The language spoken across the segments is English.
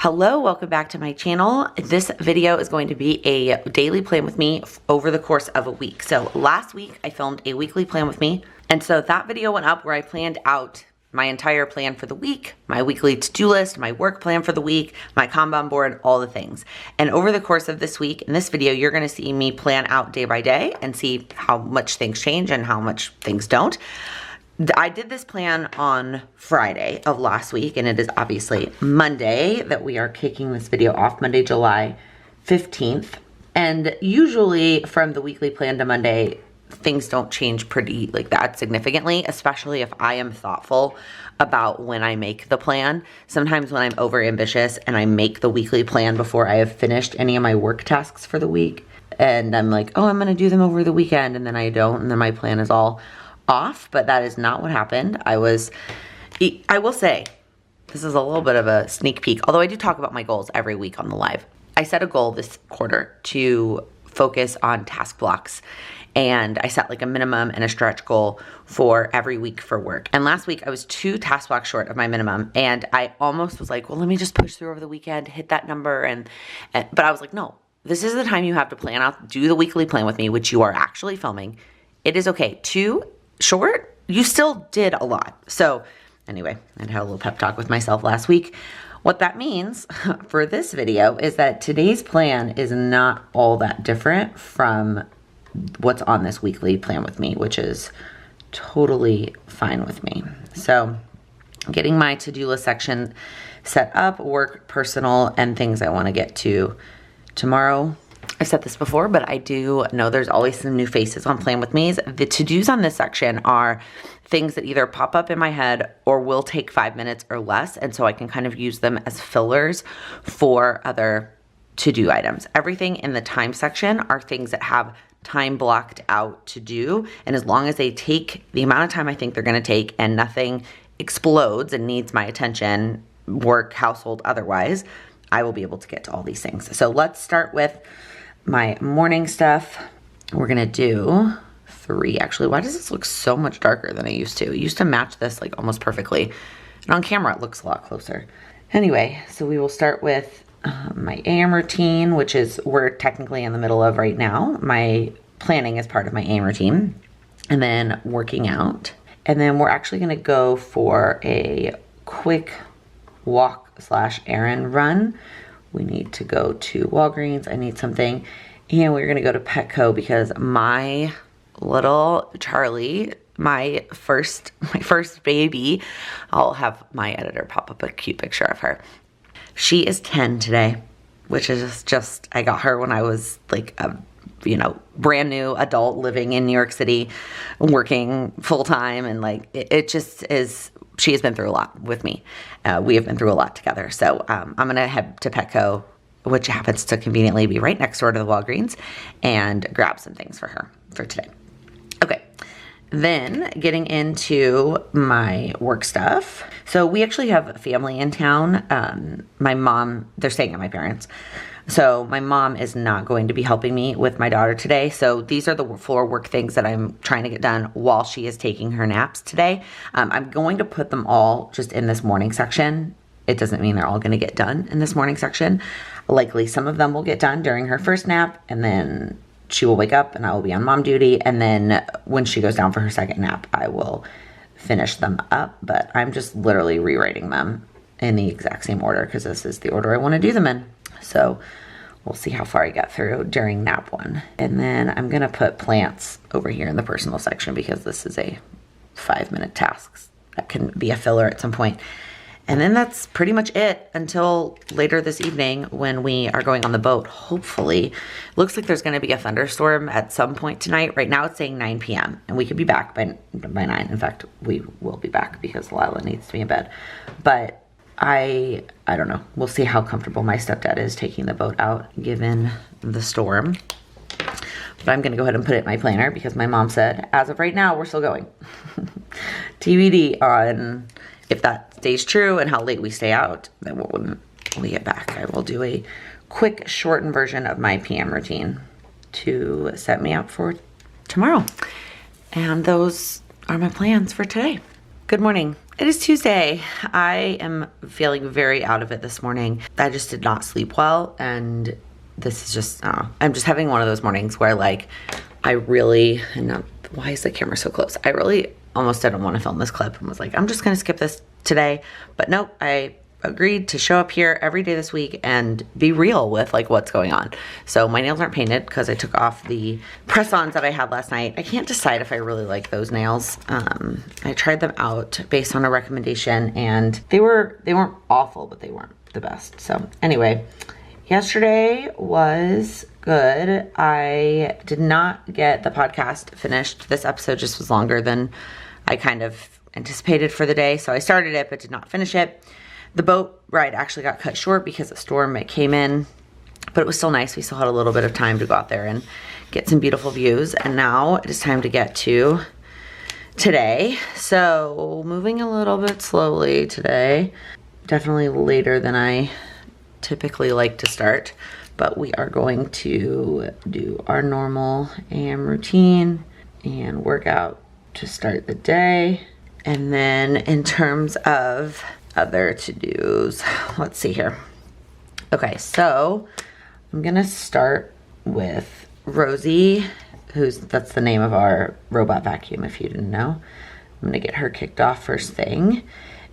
Hello, welcome back to my channel. This video is going to be a daily plan with me over the course of a week. So last week I filmed a weekly plan with me. And so that video went up where I planned out my entire plan for the week, my weekly to-do list, my work plan for the week, my Kanban board, all the things. And over the course of this week, in this video, you're gonna see me plan out day by day and see how much things change and how much things don't. I did this plan on Friday of last week, and it is obviously Monday that we are kicking this video off, Monday, July 15th. And usually from the weekly plan to Monday, things don't change pretty like that significantly, especially if I am thoughtful about when I make the plan. Sometimes when I'm over ambitious and I make the weekly plan before I have finished any of my work tasks for the week, and I'm like, oh, I'm gonna do them over the weekend, and then I don't, and then my plan is all off, but that is not what happened. I will say, this is a little bit of a sneak peek, although I do talk about my goals every week on the live. I set a goal this quarter to focus on task blocks, and I set like a minimum and a stretch goal for every week for work. And last week I was 2 task blocks short of my minimum, and I almost was like, well, let me just push through over the weekend, hit that number, but I was like, no, this is the time you have to plan out, do the weekly plan with me, which you are actually filming. It is okay. 2 short, you still did a lot. So anyway, I had a little pep talk with myself last week. What that means for this video is that today's plan is not all that different from what's on this weekly plan with me, which is totally fine with me. So getting my to-do list section set up, work, personal, and things I want to get to tomorrow. I've said this before, but I do know there's always some new faces on Plan With Me's. The to-dos on this section are things that either pop up in my head or will take 5 minutes or less, and so I can kind of use them as fillers for other to-do items. Everything in the time section are things that have time blocked out to do, and as long as they take the amount of time I think they're gonna take and nothing explodes and needs my attention, work, household, otherwise, I will be able to get to all these things. So let's start with my morning stuff. We're gonna do 3, actually. Why does this look so much darker than I used to? It used to match this like almost perfectly. And on camera, it looks a lot closer. Anyway, so we will start with my AM routine, which is we're technically in the middle of right now. My planning is part of my AM routine. And then working out. And then we're actually gonna go for a quick walk/errand run. We need to go to Walgreens. I need something. And we're gonna go to Petco because my little Charlie, my first baby, I'll have my editor pop up a cute picture of her. She is 10 today, which is just I got her when I was like a brand new adult living in New York City, working full time, and like it just is. She has been through a lot with me. We have been through a lot together. So I'm gonna head to Petco, which happens to conveniently be right next door to the Walgreens, and grab some things for her for today. Okay, then getting into my work stuff. So we actually have family in town. My mom, they're staying at my parents'. So my mom is not going to be helping me with my daughter today. So these are the 4 work things that I'm trying to get done while she is taking her naps today. I'm going to put them all just in this morning section. It doesn't mean they're all going to get done in this morning section. Likely some of them will get done during her first nap, and then she will wake up and I will be on mom duty. And then when she goes down for her second nap, I will finish them up. But I'm just literally rewriting them in the exact same order because this is the order I want to do them in. So we'll see how far I get through during nap 1. And then I'm gonna put plants over here in the personal section because this is a 5-minute task that can be a filler at some point. And then that's pretty much it until later this evening when we are going on the boat, hopefully. Looks like there's gonna be a thunderstorm at some point tonight. Right now it's saying 9 p.m. and we could be back by 9. In fact, we will be back because Lila needs to be in bed. But I don't know. We'll see how comfortable my stepdad is taking the boat out given the storm. But I'm gonna go ahead and put it in my planner because my mom said, as of right now, we're still going. TBD on if that stays true and how late we stay out, then when we get back, I will do a quick shortened version of my PM routine to set me up for tomorrow. And those are my plans for today. Good morning. It is Tuesday. I am feeling very out of it this morning. I just did not sleep well, and this is just, I'm just having one of those mornings where like, I really, why is the camera so close? I really almost didn't want to film this clip and was like, I'm just gonna skip this today. But nope, I agreed to show up here every day this week and be real with like what's going on. So my nails aren't painted because I took off the press-ons that I had last night. I can't decide if I really like those nails. I tried them out based on a recommendation and they weren't awful, but they weren't the best. So anyway, yesterday was good. I did not get the podcast finished. This episode just was longer than I kind of anticipated for the day. So I started it, but did not finish it. The boat ride actually got cut short because a storm came in, but it was still nice. We still had a little bit of time to go out there and get some beautiful views. And now it is time to get to today. So moving a little bit slowly today, definitely later than I typically like to start, but we are going to do our normal AM routine and workout to start the day. And then in terms of other to-dos, let's see here. Okay, so I'm gonna start with Rosie, that's the name of our robot vacuum if you didn't know. I'm gonna get her kicked off first thing,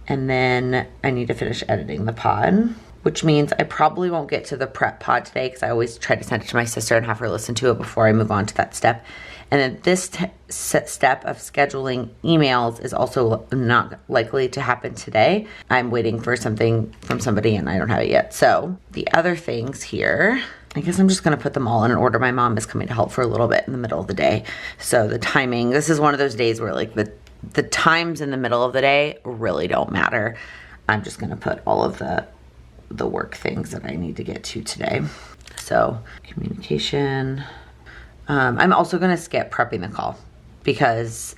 and then I need to finish editing the pod, which means I probably won't get to the prep pod today because I always try to send it to my sister and have her listen to it before I move on to that step. And then this step of scheduling emails is also not likely to happen today. I'm waiting for something from somebody and I don't have it yet. So the other things here, I guess I'm just gonna put them all in an order. My mom is coming to help for a little bit in the middle of the day. So the timing, this is one of those days where like the times in the middle of the day really don't matter. I'm just gonna put all of the work things that I need to get to today. So communication. I'm also gonna skip prepping the call because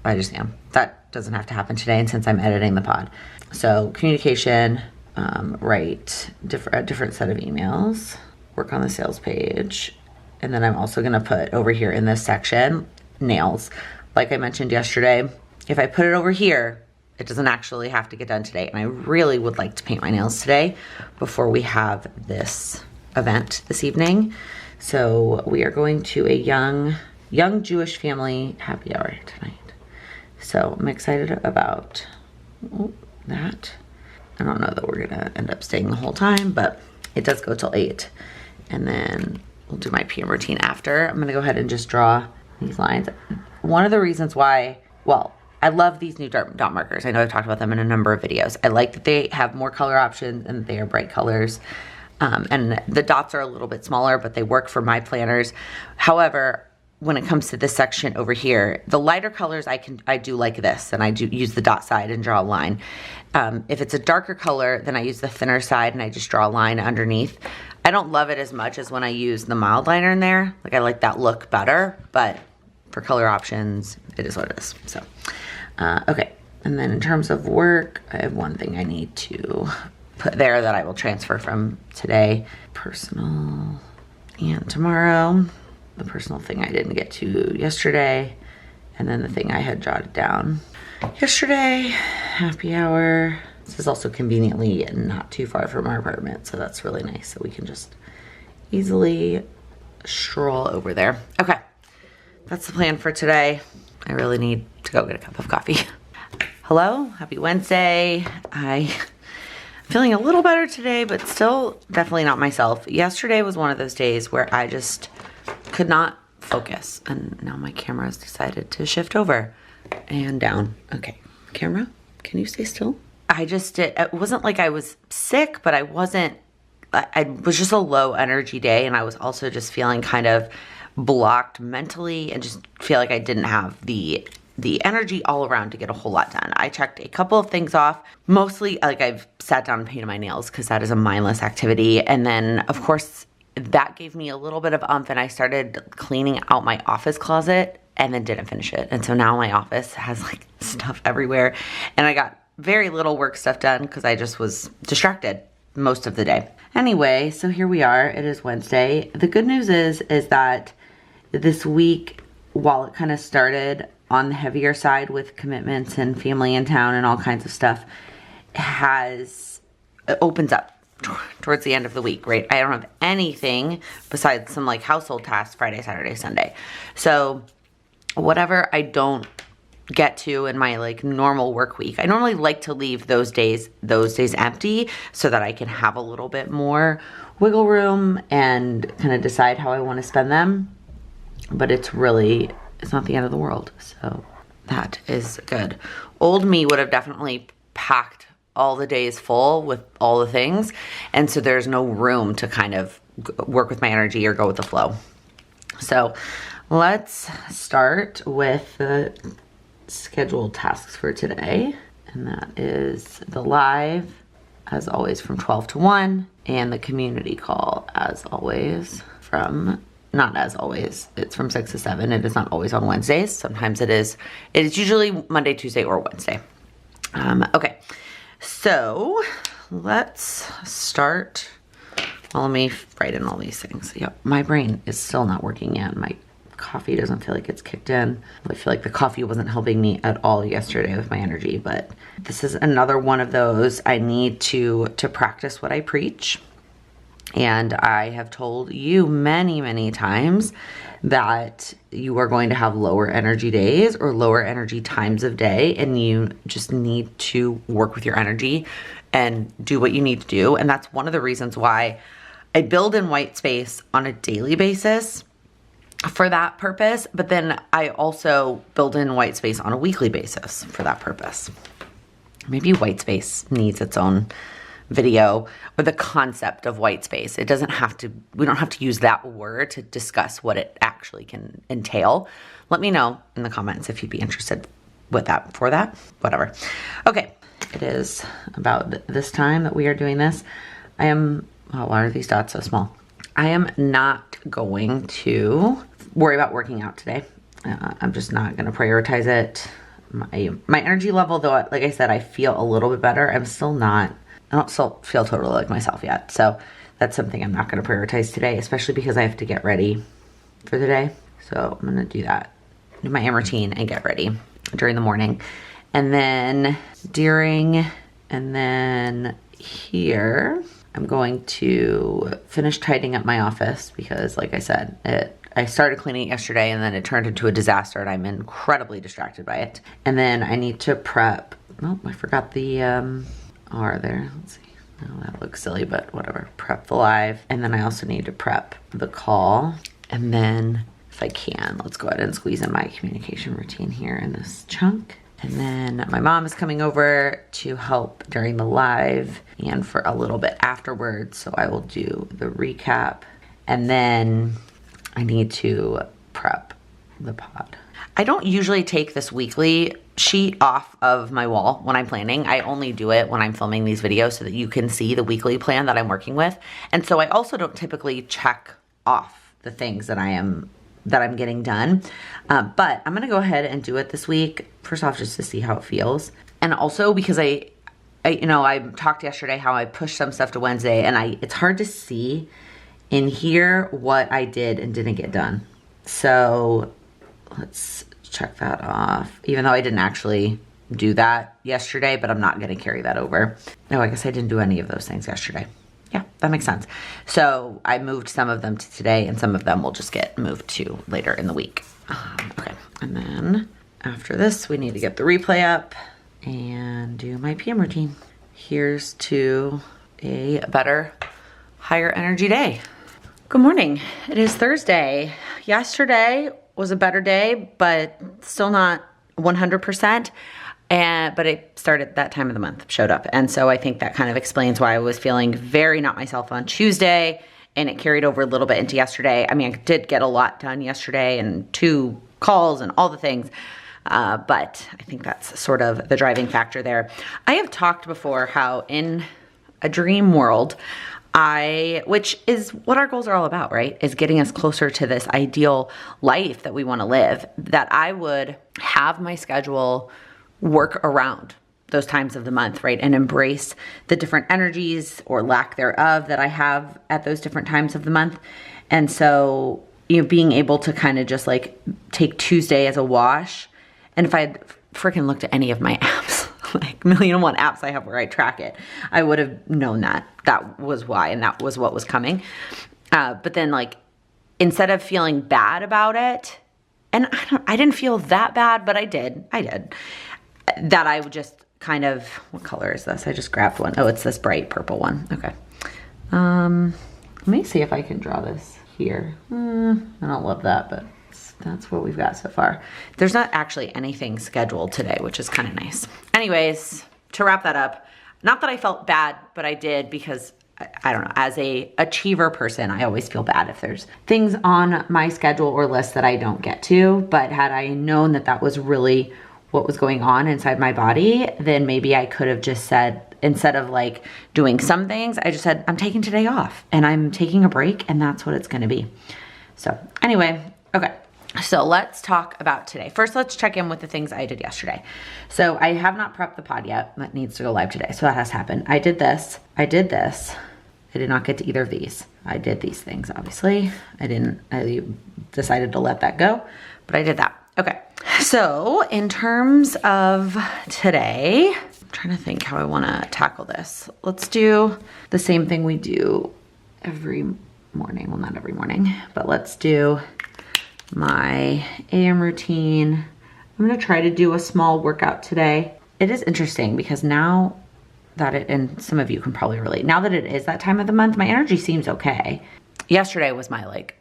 I just am. That doesn't have to happen today, and since I'm editing the pod. So communication, write a different set of emails, work on the sales page, and then I'm also gonna put over here in this section, nails. Like I mentioned yesterday, if I put it over here, it doesn't actually have to get done today, and I really would like to paint my nails today before we have this event this evening. So we are going to a young Jewish family happy hour tonight. So I'm excited about that. I don't know that we're gonna end up staying the whole time, but it does go till 8. And then we'll do my PM routine after. I'm gonna go ahead and just draw these lines. One of the reasons why, well, I love these new dot markers. I know I've talked about them in a number of videos. I like that they have more color options and they are bright colors. And the dots are a little bit smaller, but they work for my planners. However, when it comes to this section over here, the lighter colors I do like this, and I do use the dot side and draw a line. If it's a darker color, then I use the thinner side and I just draw a line underneath. I don't love it as much as when I use the mild liner in there. Like I like that look better, but for color options, it is what it is. So, okay. And then in terms of work, I have one thing I need to put there that I will transfer from today. Personal and tomorrow. The personal thing I didn't get to yesterday. And then the thing I had jotted down yesterday, happy hour. This is also conveniently not too far from our apartment, so that's really nice. So we can just easily stroll over there. Okay, that's the plan for today. I really need to go get a cup of coffee. Hello, happy Wednesday. I'm feeling a little better today, but still definitely not myself. Yesterday was one of those days where I just could not focus, and now my camera has decided to shift over and down. Okay, camera, can you stay still? It wasn't like I was sick, but I was just a low energy day, and I was also just feeling kind of blocked mentally and just feel like I didn't have the energy all around to get a whole lot done. I checked a couple of things off, mostly like I've sat down and painted my nails because that is a mindless activity. And then of course that gave me a little bit of and I started cleaning out my office closet and then didn't finish it. And so now my office has like stuff everywhere, and I got very little work stuff done because I just was distracted most of the day. Anyway, so here we are. It is Wednesday. The good news is that this week, while it kind of started on the heavier side with commitments and family in town and all kinds of stuff, it opens up towards the end of the week, right? I don't have anything besides some like household tasks Friday, Saturday, Sunday. So whatever I don't get to in my like normal work week, I normally like to leave those days empty so that I can have a little bit more wiggle room and kind of decide how I want to spend them. But it's not the end of the world. So that is good. Old me would have definitely packed all the days full with all the things. And so there's no room to kind of work with my energy or go with the flow. So let's start with the scheduled tasks for today. And that is the live, as always, from 12 to 1, and the community call, as always, not as always, it's from 6 to 7. It is not always on Wednesdays. Sometimes it is usually Monday, Tuesday, or Wednesday. Okay, so let's start. Well, let me write in all these things. Yep, my brain is still not working yet. My coffee doesn't feel like it's kicked in. I feel like the coffee wasn't helping me at all yesterday with my energy, but this is another one of those. I need to practice what I preach. And I have told you many, many times that you are going to have lower energy days or lower energy times of day, and you just need to work with your energy and do what you need to do. And that's one of the reasons why I build in white space on a daily basis for that purpose, but then I also build in white space on a weekly basis for that purpose. Maybe white space needs its own video, or the concept of white space. We don't have to use that word to discuss what it actually can entail. Let me know in the comments if you'd be interested for that, whatever. Okay, it is about this time that we are doing this. Why are these dots so small? I am not going to worry about working out today. I'm just not going to prioritize it. My energy level, though, like I said, I feel a little bit better. I don't still feel totally like myself yet. So that's something I'm not going to prioritize today, especially because I have to get ready for the day. So I'm going to do that, do my AM routine and get ready during the morning. And then here, I'm going to finish tidying up my office because, like I said, I started cleaning it yesterday and then it turned into a disaster and I'm incredibly distracted by it. And then I need to prep. Oh, I forgot the R there. Let's see. Oh, that looks silly, but whatever. Prep the live. And then I also need to prep the call. And then if I can, let's go ahead and squeeze in my communication routine here in this chunk. And then my mom is coming over to help during the live and for a little bit afterwards. So I will do the recap. And then I need to prep the pod. I don't usually take this weekly sheet off of my wall when I'm planning. I only do it when I'm filming these videos so that you can see the weekly plan that I'm working with. And so I also don't typically check off the things that I'm getting done. But I'm gonna go ahead and do it this week. First off, just to see how it feels. And also because I talked yesterday how I pushed some stuff to Wednesday and it's hard to see in here what I did and didn't get done. So let's check that off. Even though I didn't actually do that yesterday, but I'm not gonna carry that over. No, I guess I didn't do any of those things yesterday. Yeah, that makes sense. So I moved some of them to today and some of them will just get moved to later in the week. Okay, and then after this, we need to get the replay up and do my PM routine. Here's to a better, higher energy day. Good morning. It is Thursday. Yesterday was a better day, but still not 100%. But it started that time of the month, showed up. And so I think that kind of explains why I was feeling very not myself on Tuesday, and it carried over a little bit into yesterday. I mean, I did get a lot done yesterday and 2 calls and all the things. But I think that's sort of the driving factor there. I have talked before how in a dream world, which is what our goals are all about, right? Is getting us closer to this ideal life that we want to live, that I would have my schedule work around those times of the month, right? And embrace the different energies or lack thereof that I have at those different times of the month. And so, being able to kind of just like take Tuesday as a wash And if I had freaking looked at any of my apps, like million and one apps I have where I track it, I would have known that that was why, and that was what was coming. But then like, instead of feeling bad about it, and I didn't feel that bad, but I did, that I would just kind of, what color is this? I just grabbed one. Oh, it's this bright purple one. Okay. Let me see if I can draw this here. I don't love that, but that's what we've got so far. There's not actually anything scheduled today, which is kind of nice. Anyways, to wrap that up, not that I felt bad, but I did because I don't know, as a achiever person, I always feel bad if there's things on my schedule or list that I don't get to. But had I known that that was really what was going on inside my body, then maybe I could have just said, instead of like doing some things, I just said, I'm taking today off and I'm taking a break, and that's what it's gonna be. So anyway, okay. So let's talk about today. First, let's check in with the things I did yesterday. So I have not prepped the pod yet. That needs to go live today. So that has happened. I did this. I did this. I did not get to either of these. I did these things, obviously. I decided to let that go, but I did that. Okay. So in terms of today, I'm trying to think how I want to tackle this. Let's do the same thing we do every morning. Well, not every morning, but let's do my AM routine. I'm gonna try to do a small workout today. It is interesting because now that and some of you can probably relate, now that it is that time of the month, my energy seems okay. Yesterday was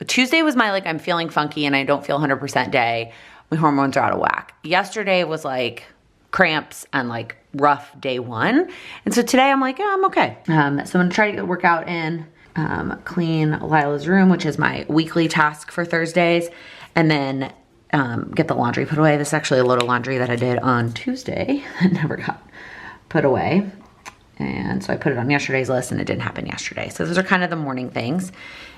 Tuesday was my I'm feeling funky and I don't feel 100% day. My hormones are out of whack. Yesterday was like cramps and like rough day one. And so today I'm like, yeah, I'm okay. So I'm gonna try to get a workout in, clean Lila's room, which is my weekly task for Thursdays, and then get the laundry put away. This is actually a load of laundry that I did on Tuesday that never got put away. And so I put it on yesterday's list and it didn't happen yesterday. So those are kind of the morning things.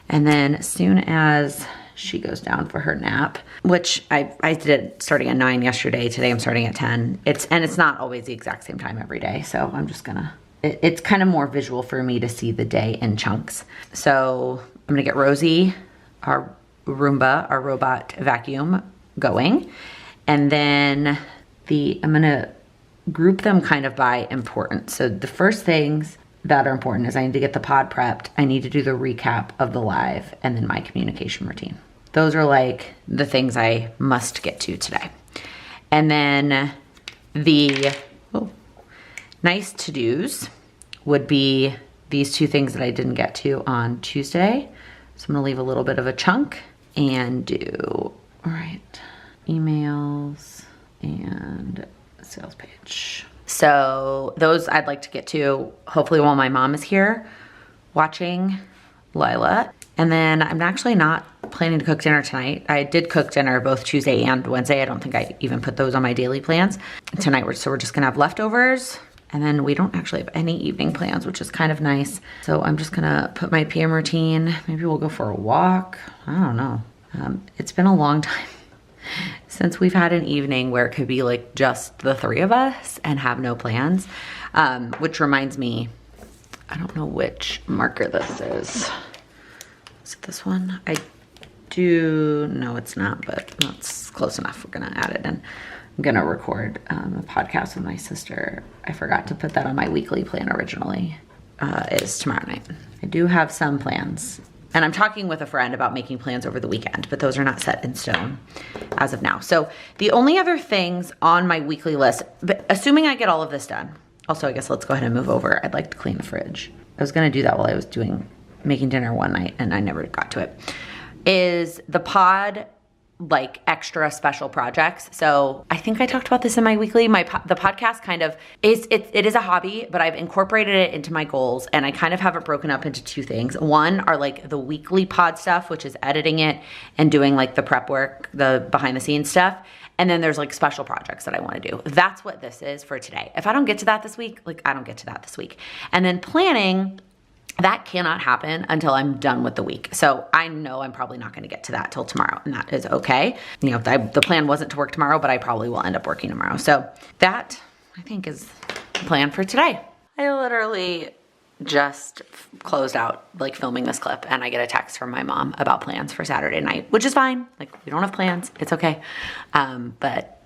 And then as soon as she goes down for her nap, which I did starting at 9 yesterday. Today I'm starting at 10. It's not always the exact same time every day. So I'm just gonna, it's kind of more visual for me to see the day in chunks. So I'm gonna get Rosie, our Roomba, our robot vacuum, going. And then I'm gonna group them kind of by importance. So the first things that are important is I need to get the pod prepped. I need to do the recap of the live, and then my communication routine. Those are like the things I must get to today. And then the nice to-dos would be these two things that I didn't get to on Tuesday. So I'm gonna leave a little bit of a chunk and do, all right, emails and sales page. So those I'd like to get to hopefully while my mom is here watching Lila. And then I'm actually not planning to cook dinner tonight. I did cook dinner both Tuesday and Wednesday. I don't think I even put those on my daily plans. Tonight we're just gonna have leftovers, and then we don't actually have any evening plans, which is kind of nice. So I'm just gonna put my PM routine. Maybe we'll go for a walk. I don't know. It's been a long time since we've had an evening where it could be like just the three of us and have no plans, which reminds me, I don't know which marker this is. Is it this one? No, it's not, but that's close enough. We're gonna add it in. I'm gonna record a podcast with my sister. I forgot to put that on my weekly plan originally. It is tomorrow night. I do have some plans. And I'm talking with a friend about making plans over the weekend, but those are not set in stone as of now. So the only other things on my weekly list, but assuming I get all of this done, also I guess let's go ahead and move over. I'd like to clean the fridge. I was gonna do that while I was making dinner one night and I never got to it, is the pod like extra special projects. So I think I talked about this in my weekly, the podcast kind of it is a hobby, but I've incorporated it into my goals, and I kind of have it broken up into two things. One are like the weekly pod stuff, which is editing it and doing like the prep work, the behind the scenes stuff. And then there's like special projects that I want to do. That's what this is for today. If I don't get to that this week, like I don't get to that this week. And then planning, that cannot happen until I'm done with the week. So I know I'm probably not gonna get to that till tomorrow, and that is okay. You know, the plan wasn't to work tomorrow, but I probably will end up working tomorrow. So that, I think, is the plan for today. I literally just closed out like filming this clip, and I get a text from my mom about plans for Saturday night, which is fine. Like, we don't have plans, it's okay. But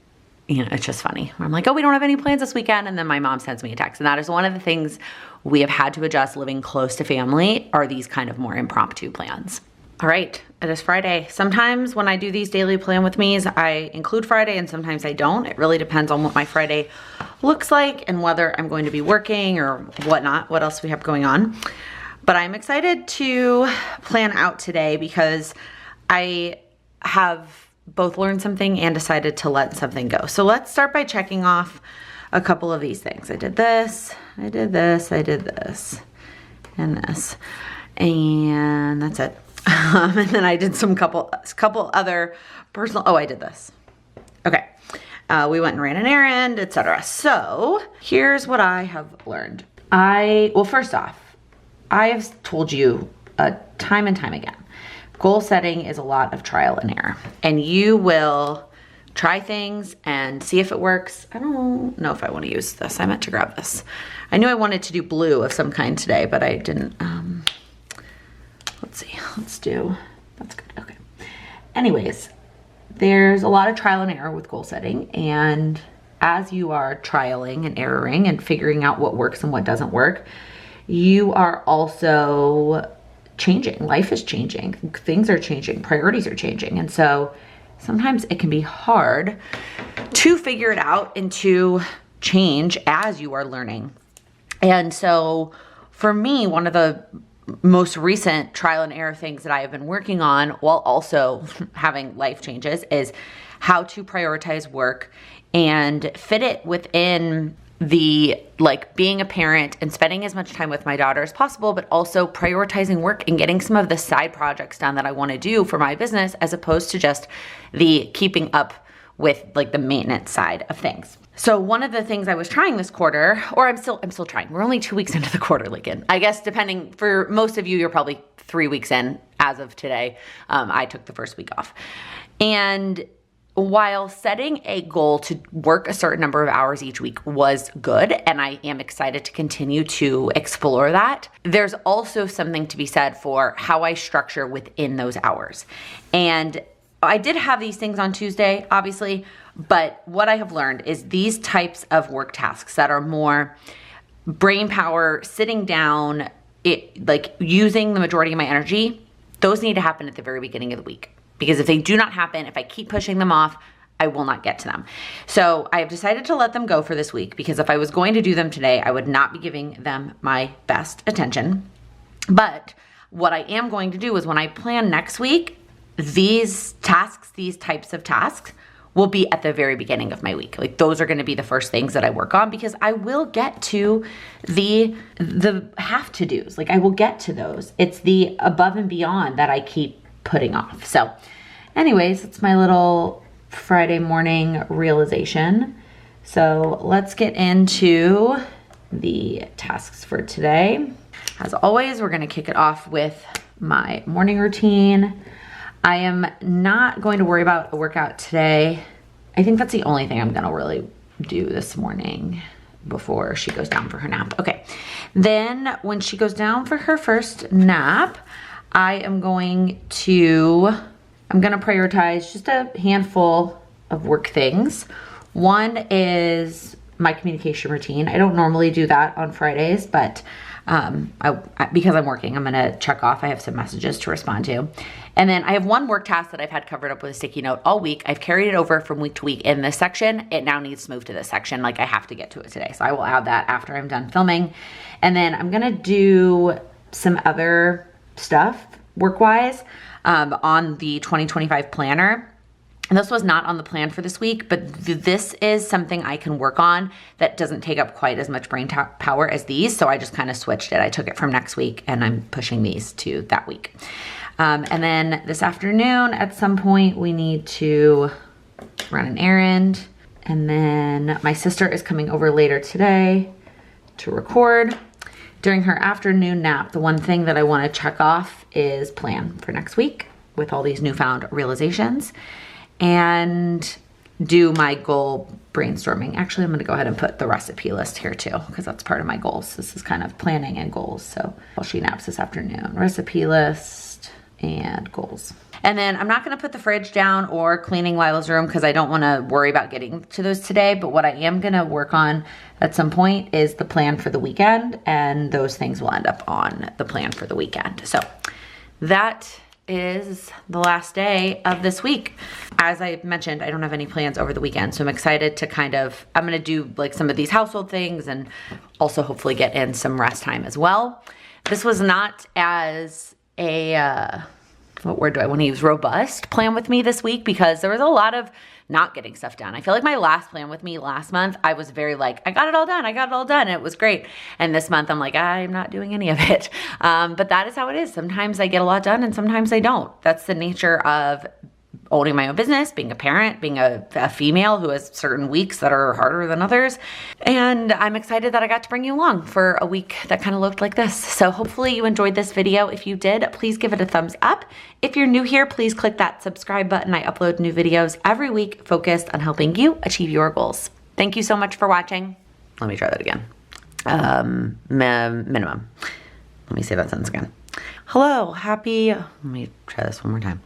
you know, it's just funny. I'm like, oh, we don't have any plans this weekend. And then my mom sends me a text. And that is one of the things we have had to adjust living close to family, are these kind of more impromptu plans. All right, it is Friday. Sometimes when I do these daily plan with me's, I include Friday and sometimes I don't. It really depends on what my Friday looks like and whether I'm going to be working or whatnot, what else we have going on. But I'm excited to plan out today because I have both learned something and decided to let something go. So let's start by checking off a couple of these things. I did this, I did this, I did this, and this, and that's it. And then I did some couple other personal, oh, I did this. Okay. We went and ran an errand, etc. So here's what I have learned. Well, first off, I have told you time and time again, goal setting is a lot of trial and error, and you will try things and see if it works. I don't know if I want to use this. I meant to grab this. I knew I wanted to do blue of some kind today, but I didn't. Let's see, that's good, okay. Anyways, there's a lot of trial and error with goal setting, and as you are trialing and erroring and figuring out what works and what doesn't work, you are also changing. Life is changing, things are changing, priorities are changing. And so sometimes it can be hard to figure it out and to change as you are learning. And so for me, one of the most recent trial and error things that I have been working on while also having life changes is how to prioritize work and fit it within the, like, being a parent and spending as much time with my daughter as possible, but also prioritizing work and getting some of the side projects done that I want to do for my business, as opposed to just the keeping up with, like, the maintenance side of things. So one of the things I was trying this quarter, or I'm still trying. We're only 2 weeks into the quarter, Laken. I guess depending, for most of you, you're probably 3 weeks in as of today. I took the first week off. And while setting a goal to work a certain number of hours each week was good, and I am excited to continue to explore that, there's also something to be said for how I structure within those hours. And I did have these things on Tuesday, obviously, but what I have learned is these types of work tasks that are more brain power, sitting down, like using the majority of my energy, those need to happen at the very beginning of the week. Because if they do not happen, if I keep pushing them off, I will not get to them. So I have decided to let them go for this week, because if I was going to do them today, I would not be giving them my best attention. But what I am going to do is when I plan next week, these tasks, these types of tasks, will be at the very beginning of my week. Like, those are going to be the first things that I work on, because I will get to the have to do's. Like, I will get to those. It's the above and beyond that I keep putting off. So anyways, it's my little Friday morning realization. So let's get into the tasks for today. As always, we're going to kick it off with my morning routine. I am not going to worry about a workout today. I think that's the only thing I'm going to really do this morning before she goes down for her nap. Okay. Then when she goes down for her first nap, I'm going to prioritize just a handful of work things. One is my communication routine. I don't normally do that on Fridays, but because I'm working, I'm gonna check off. I have some messages to respond to. And then I have one work task that I've had covered up with a sticky note all week. I've carried it over from week to week in this section. It now needs to move to this section. Like, I have to get to it today. So I will add that after I'm done filming. And then I'm gonna do some other stuff work-wise on the 2025 planner. And this was not on the plan for this week, but this is something I can work on that doesn't take up quite as much brain power as these. So I just kind of switched it. I took it from next week and I'm pushing these to that week. And then this afternoon at some point we need to run an errand. And then my sister is coming over later today to record. During her afternoon nap, the one thing that I want to check off is plan for next week with all these newfound realizations, and do my goal brainstorming. Actually, I'm going to go ahead and put the recipe list here too, because that's part of my goals. This is kind of planning and goals. So while she naps this afternoon, recipe list, and goals. And then I'm not gonna put the fridge down or cleaning Lila's room because I don't wanna worry about getting to those today, but what I am gonna work on at some point is the plan for the weekend, and those things will end up on the plan for the weekend. So that is the last day of this week. As I mentioned, I don't have any plans over the weekend, so I'm excited to I'm gonna do like some of these household things and also hopefully get in some rest time as well. This was not as what word do I want to use? Robust plan with me this week because there was a lot of not getting stuff done. I feel like my last plan with me last month, I was very like, I got it all done. I got it all done. It was great. And this month I'm like, I'm not doing any of it. But that is how it is. Sometimes I get a lot done and sometimes I don't. That's the nature of owning my own business, being a parent, being a female who has certain weeks that are harder than others. And I'm excited that I got to bring you along for a week that kind of looked like this. So hopefully you enjoyed this video. If you did, please give it a thumbs up. If you're new here, please click that subscribe button. I upload new videos every week focused on helping you achieve your goals. Thank you so much for watching. Let me try that again. Minimum. Let me say that sentence again. Hello, happy, let me try this one more time.